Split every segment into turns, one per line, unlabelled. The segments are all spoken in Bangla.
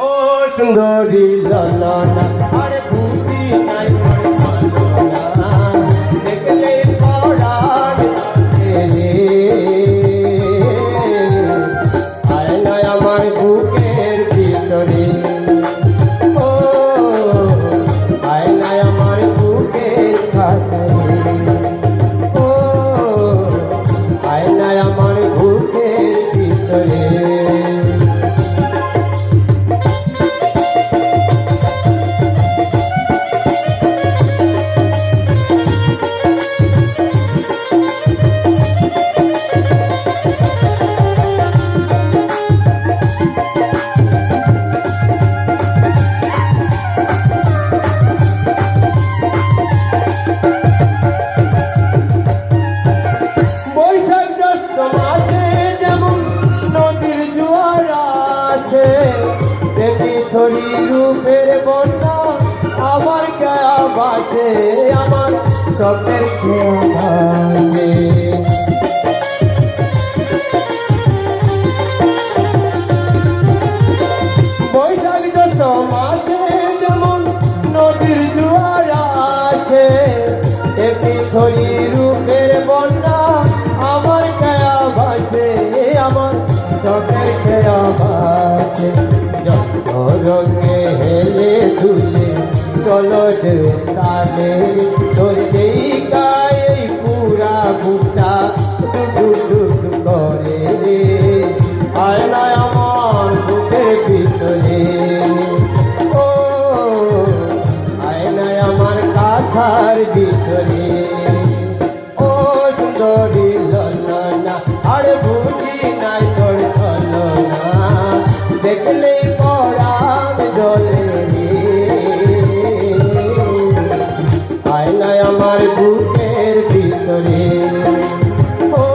ও সুন্দরী ললনা আর বুঝি নাই ললনা দেখলে পড়ার রে আয় না আমার বুকের ভিতরে ও আয় না আমার বুকের কাছে ও আয় না আমার বুকের ভিতরে থরি রূপের বন্যা আমার খেয়া বাসে আমার স্বপ্নের খেয়া বাসে বৈশাখ জ্যৈষ্ঠ মাসে যেমন নদীর জোয়ার আসে একটি থরি রূপের বন্যা আমার খেয়া বাসে আমার স্বপ্নের খেয়া বাসে রঙে হেলে ধুলে চলো যে তালে তোর যেই গায়ে পুরা বুকটা ডুক ডুক করে রে আয় না আমার বুকের ভিতরে ও আয় না আমার কাছার ভিতরে ও সুন্দরী ললনা আর বুঝি নাই তোর ছলনা দেখলে পড়ার জলে আয় না আমার বুকের ভিতরে ও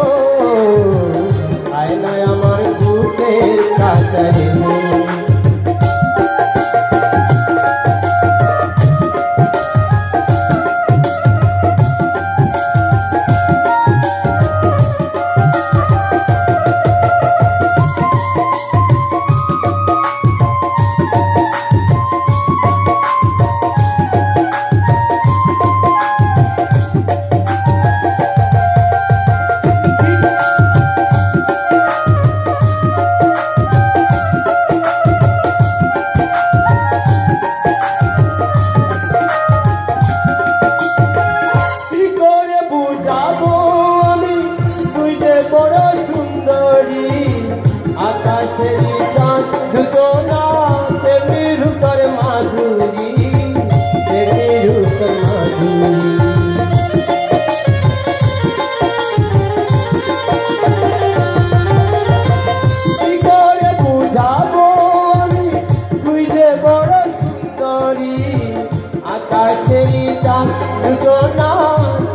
আয় না আমার বুকের কাছারে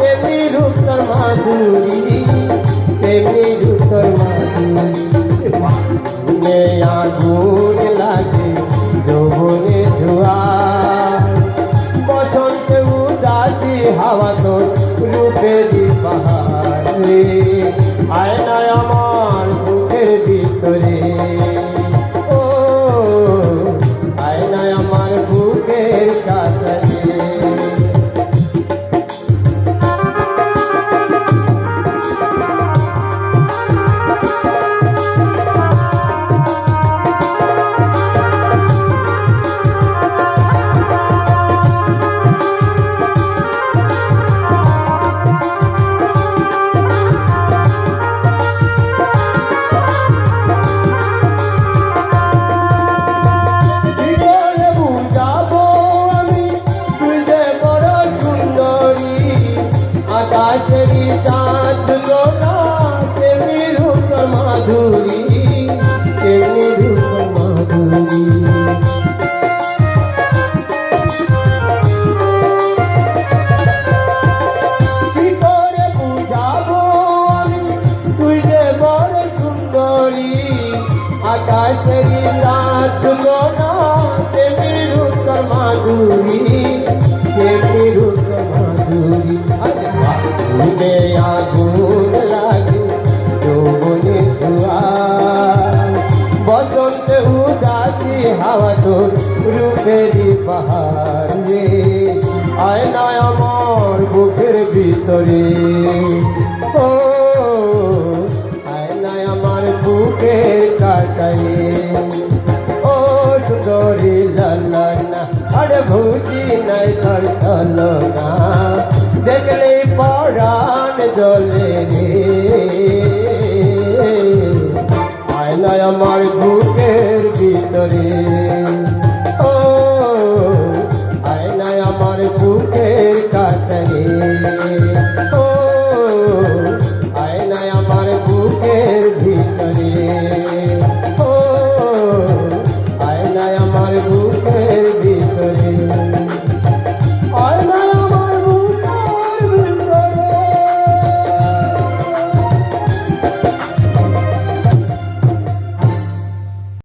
তেমনি রূপ তোর মাধুরী তেমনি রূপ তোর মাধুরী আগুন লাগে যৌবনে ধোয়া বসন্তে উদাসী হাওয়া তোর রূপেরই পাহাড়ে আয় না আমার বুকের ভিতরে ও আয় না আমার বুকের কাছে আকাশেরই চাঁদ গোনা তেমনি রূপ মাধুরী তেমনি রূপ মাধুরী কি করে বুঝাবো আমি তুই যে বড় সুন্দরী আকাশেরই চাঁদ গোনা তেমনি রূপ মাধুরী তেমনি রূপ মাধুরী আগুনে আগুন লাগে যৌবনে জোয়ার বসন্তে উদাসী হাওয়া তোর রূপেরই পাহাড় রে আয়না আমার বুকের ভিতরে ও আয়না আমার বুকের কাটারে ও সুন্দরী লালানা আরে ভুজি নাই তোর চলো না দেখলে পরাণ জলে রে আয়না আমার বুকের ভিতরে ও আয়না আমার বুকের কাটারে